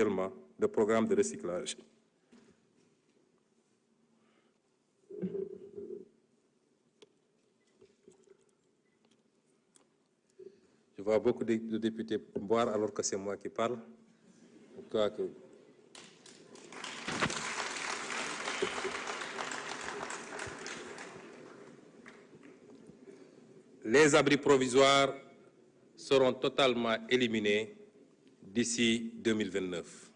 de programmes de recyclage. Je vois beaucoup de députés boire alors que c'est moi qui parle. Les abris provisoires seront totalement éliminés d'ici 2029.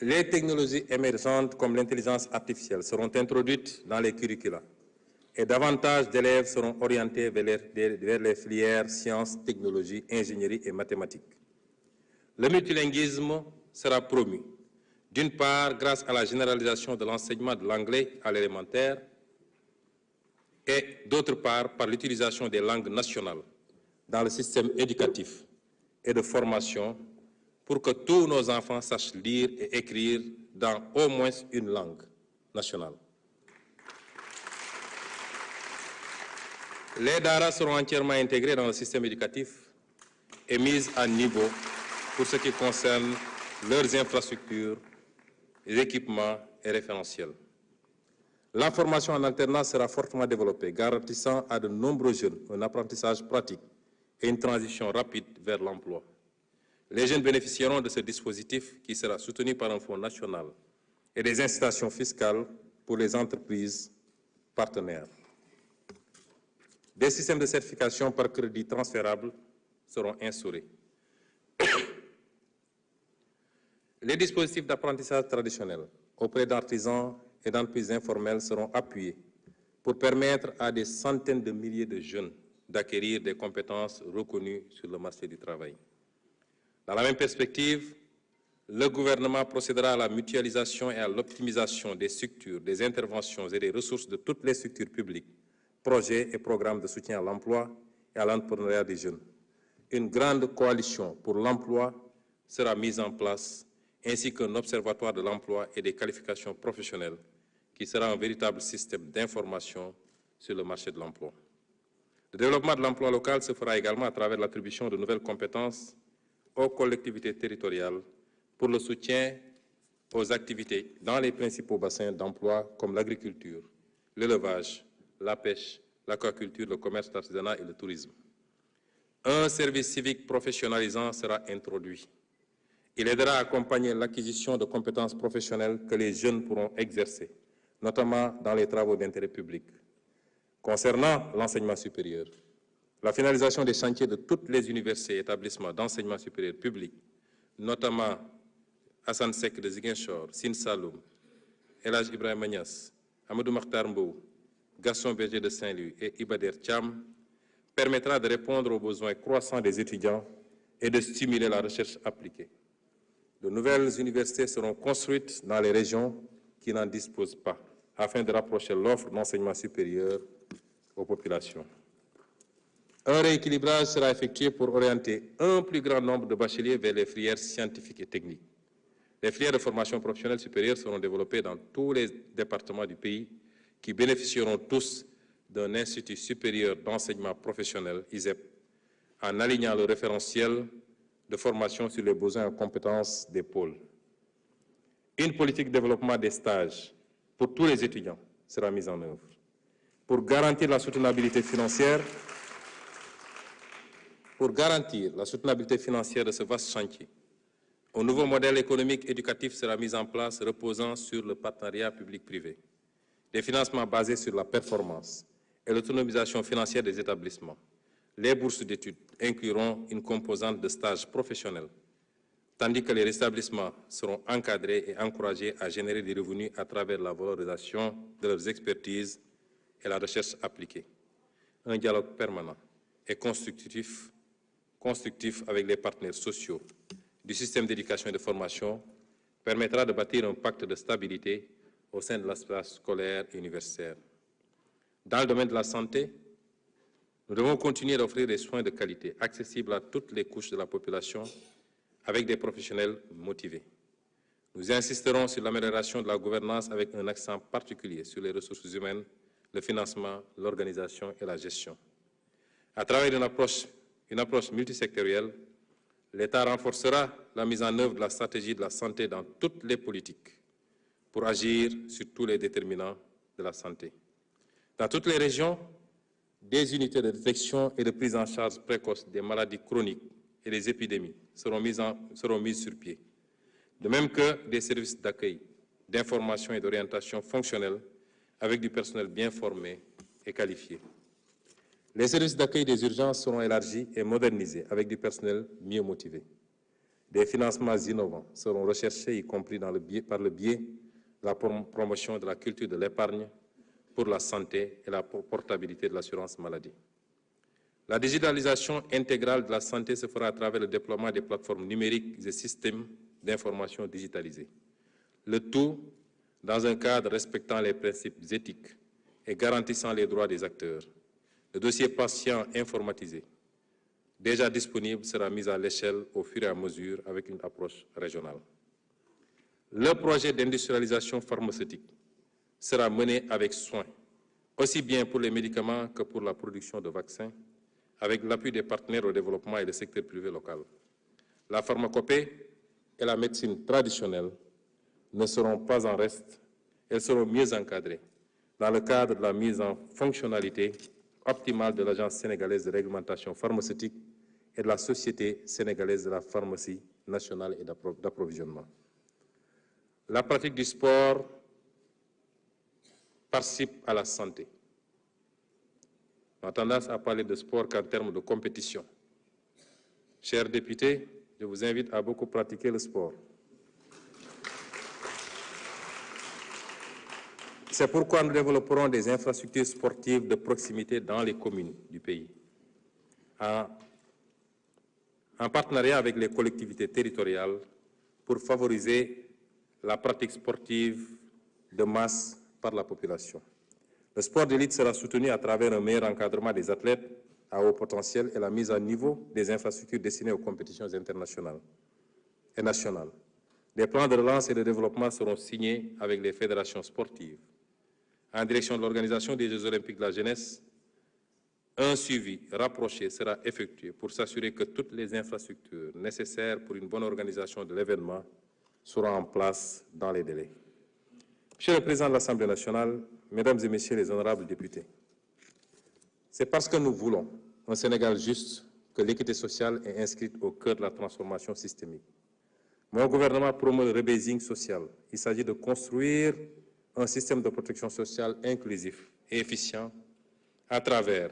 Les technologies émergentes comme l'intelligence artificielle seront introduites dans les curricula et davantage d'élèves seront orientés vers les filières sciences, technologies, ingénierie et mathématiques. Le multilinguisme sera promu, d'une part grâce à la généralisation de l'enseignement de l'anglais à l'élémentaire et d'autre part par l'utilisation des langues nationales dans le système éducatif et de formation pour que tous nos enfants sachent lire et écrire dans au moins une langue nationale. Les daara seront entièrement intégrés dans le système éducatif et mis à niveau pour ce qui concerne leurs infrastructures, les équipements et référentiels. La formation en alternance sera fortement développée, garantissant à de nombreux jeunes un apprentissage pratique et une transition rapide vers l'emploi. Les jeunes bénéficieront de ce dispositif qui sera soutenu par un fonds national et des incitations fiscales pour les entreprises partenaires. Des systèmes de certification par crédit transférable seront instaurés. Les dispositifs d'apprentissage traditionnels auprès d'artisans et d'entreprises informelles seront appuyés pour permettre à des centaines de milliers de jeunes d'acquérir des compétences reconnues sur le marché du travail. Dans la même perspective, le gouvernement procédera à la mutualisation et à l'optimisation des structures, des interventions et des ressources de toutes les structures publiques, projets et programmes de soutien à l'emploi et à l'entrepreneuriat des jeunes. Une grande coalition pour l'emploi sera mise en place, ainsi qu'un observatoire de l'emploi et des qualifications professionnelles, qui sera un véritable système d'information sur le marché de l'emploi. Le développement de l'emploi local se fera également à travers l'attribution de nouvelles compétences aux collectivités territoriales pour le soutien aux activités dans les principaux bassins d'emploi comme l'agriculture, l'élevage, la pêche, l'aquaculture, le commerce, l'artisanat et le tourisme. Un service civique professionnalisant sera introduit. Il aidera à accompagner l'acquisition de compétences professionnelles que les jeunes pourront exercer, notamment dans les travaux d'intérêt public. Concernant l'enseignement supérieur, la finalisation des chantiers de toutes les universités et établissements d'enseignement supérieur public, notamment Hassan Sek de Ziguinchor, Sine Saloum, El Hadj Ibrahima Niass, Amadou Makhtar Mbow, Gaston Berger de Saint-Louis et Ibader Thiam, permettra de répondre aux besoins croissants des étudiants et de stimuler la recherche appliquée. De nouvelles universités seront construites dans les régions qui n'en disposent pas, afin de rapprocher l'offre d'enseignement supérieur aux populations. Un rééquilibrage sera effectué pour orienter un plus grand nombre de bacheliers vers les filières scientifiques et techniques. Les filières de formation professionnelle supérieure seront développées dans tous les départements du pays qui bénéficieront tous d'un institut supérieur d'enseignement professionnel, ISEP, en alignant le référentiel de formation sur les besoins en compétences des pôles. Une politique de développement des stages pour tous les étudiants sera mise en œuvre. Pour garantir la soutenabilité financière de ce vaste chantier, un nouveau modèle économique éducatif sera mis en place reposant sur le partenariat public-privé, des financements basés sur la performance et l'autonomisation financière des établissements. Les bourses d'études incluront une composante de stage professionnel, tandis que les établissements seront encadrés et encouragés à générer des revenus à travers la valorisation de leurs expertises et la recherche appliquée. Un dialogue permanent et constructif avec les partenaires sociaux du système d'éducation et de formation permettra de bâtir un pacte de stabilité au sein de l'espace scolaire et universitaire. Dans le domaine de la santé, nous devons continuer d'offrir des soins de qualité accessibles à toutes les couches de la population avec des professionnels motivés. Nous insisterons sur l'amélioration de la gouvernance avec un accent particulier sur les ressources humaines, le financement, l'organisation et la gestion. À travers une approche une approche multisectorielle, l'État renforcera la mise en œuvre de la stratégie de la santé dans toutes les politiques pour agir sur tous les déterminants de la santé. Dans toutes les régions, des unités de détection et de prise en charge précoce des maladies chroniques et des épidémies seront mises sur pied, de même que des services d'accueil, d'information et d'orientation fonctionnelle avec du personnel bien formé et qualifié. Les services d'accueil des urgences seront élargis et modernisés avec du personnel mieux motivé. Des financements innovants seront recherchés, y compris par le biais de la promotion de la culture de l'épargne pour la santé et la portabilité de l'assurance maladie. La digitalisation intégrale de la santé se fera à travers le déploiement des plateformes numériques et systèmes d'information digitalisés. Le tout dans un cadre respectant les principes éthiques et garantissant les droits des acteurs. Le dossier patient informatisé, déjà disponible, sera mis à l'échelle au fur et à mesure avec une approche régionale. Le projet d'industrialisation pharmaceutique sera mené avec soin, aussi bien pour les médicaments que pour la production de vaccins, avec l'appui des partenaires au développement et du secteur privé local. La pharmacopée et la médecine traditionnelle ne seront pas en reste, elles seront mieux encadrées dans le cadre de la mise en fonctionnalité optimale de l'Agence sénégalaise de réglementation pharmaceutique et de la Société sénégalaise de la pharmacie nationale et d'approvisionnement. La pratique du sport participe à la santé. On a tendance à parler de sport qu'en termes de compétition. Chers députés, je vous invite à beaucoup pratiquer le sport. C'est pourquoi nous développerons des infrastructures sportives de proximité dans les communes du pays, en partenariat avec les collectivités territoriales pour favoriser la pratique sportive de masse par la population. Le sport d'élite sera soutenu à travers un meilleur encadrement des athlètes à haut potentiel et la mise à niveau des infrastructures destinées aux compétitions internationales et nationales. Des plans de relance et de développement seront signés avec les fédérations sportives. En direction de l'organisation des Jeux olympiques de la jeunesse, un suivi rapproché sera effectué pour s'assurer que toutes les infrastructures nécessaires pour une bonne organisation de l'événement seront en place dans les délais. Monsieur le Président de l'Assemblée nationale, Mesdames et Messieurs les honorables députés, c'est parce que nous voulons un Sénégal juste que l'équité sociale est inscrite au cœur de la transformation systémique. Mon gouvernement promeut le rebasing social. Il s'agit de construire un système de protection sociale inclusif et efficient à travers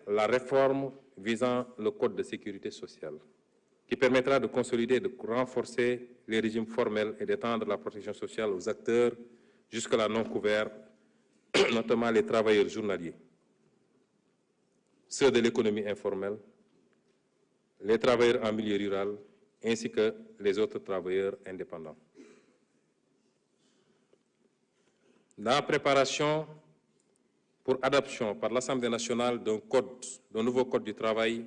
la réforme visant le Code de sécurité sociale, qui permettra de consolider et de renforcer les régimes formels et d'étendre la protection sociale aux acteurs jusque-là non couverts, notamment les travailleurs journaliers, ceux de l'économie informelle, les travailleurs en milieu rural, ainsi que les autres travailleurs indépendants. La préparation pour adoption par l'Assemblée nationale d'un nouveau code du travail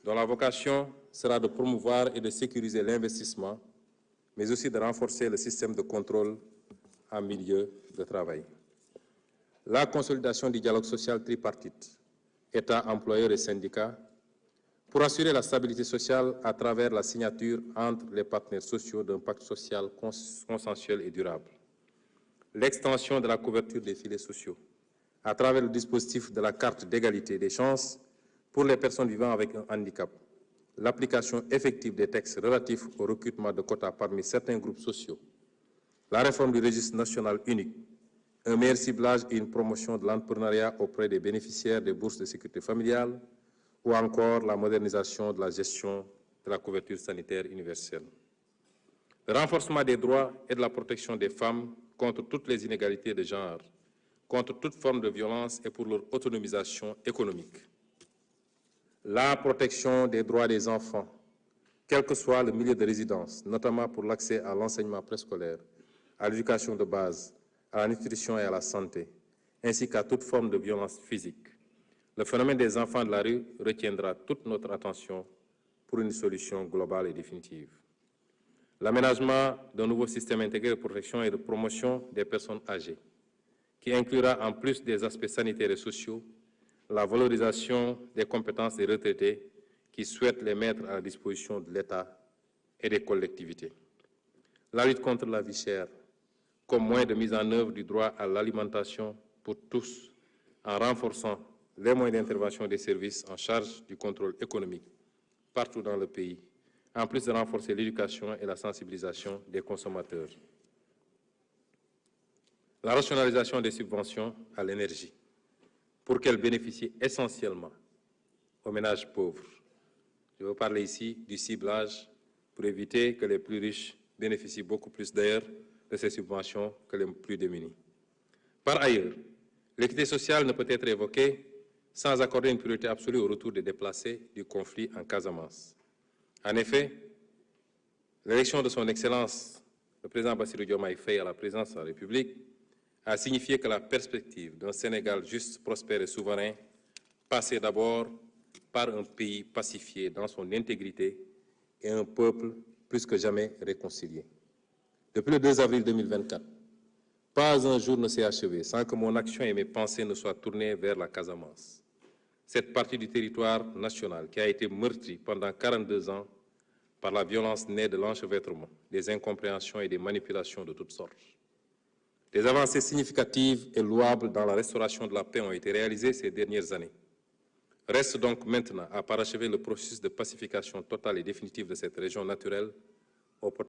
dont la vocation sera de promouvoir et de sécuriser l'investissement, mais aussi de renforcer le système de contrôle en milieu de travail. La consolidation du dialogue social tripartite, État, employeurs et syndicats, pour assurer la stabilité sociale à travers la signature entre les partenaires sociaux d'un pacte social consensuel et durable. L'extension de la couverture des filets sociaux à travers le dispositif de la carte d'égalité des chances pour les personnes vivant avec un handicap. L'application effective des textes relatifs au recrutement de quotas parmi certains groupes sociaux. La réforme du registre national unique. Un meilleur ciblage et une promotion de l'entrepreneuriat auprès des bénéficiaires des bourses de sécurité familiale ou encore la modernisation de la gestion de la couverture sanitaire universelle. Le renforcement des droits et de la protection des femmes contre toutes les inégalités de genre, contre toute forme de violence et pour leur autonomisation économique. La protection des droits des enfants, quel que soit le milieu de résidence, notamment pour l'accès à l'enseignement préscolaire, à l'éducation de base, à la nutrition et à la santé, ainsi qu'à toute forme de violence physique. Le phénomène des enfants de la rue retiendra toute notre attention pour une solution globale et définitive. L'aménagement d'un nouveau système intégré de protection et de promotion des personnes âgées, qui inclura en plus des aspects sanitaires et sociaux, la valorisation des compétences des retraités qui souhaitent les mettre à la disposition de l'État et des collectivités. La lutte contre la vie chère comme moyen de mise en œuvre du droit à l'alimentation pour tous en renforçant les moyens d'intervention des services en charge du contrôle économique partout dans le pays, en plus de renforcer l'éducation et la sensibilisation des consommateurs. La rationalisation des subventions à l'énergie pour qu'elles bénéficient essentiellement aux ménages pauvres. Je veux parler ici du ciblage pour éviter que les plus riches bénéficient beaucoup plus d'ailleurs de ces subventions que les plus démunis. Par ailleurs, l'équité sociale ne peut être évoquée sans accorder une priorité absolue au retour des déplacés du conflit en Casamance. En effet, l'élection de son Excellence, le président Bassirou Diomaye Faye à la présidence de la République, a signifié que la perspective d'un Sénégal juste, prospère et souverain passait d'abord par un pays pacifié dans son intégrité et un peuple plus que jamais réconcilié. Depuis le 2 avril 2024, pas un jour ne s'est achevé sans que mon action et mes pensées ne soient tournées vers la Casamance. Cette partie du territoire national qui a été meurtrie pendant 42 ans par la violence née de l'enchevêtrement, des incompréhensions et des manipulations de toutes sortes. Des avancées significatives et louables dans la restauration de la paix ont été réalisées ces dernières années. Reste donc maintenant à parachever le processus de pacification totale et définitive de cette région naturelle au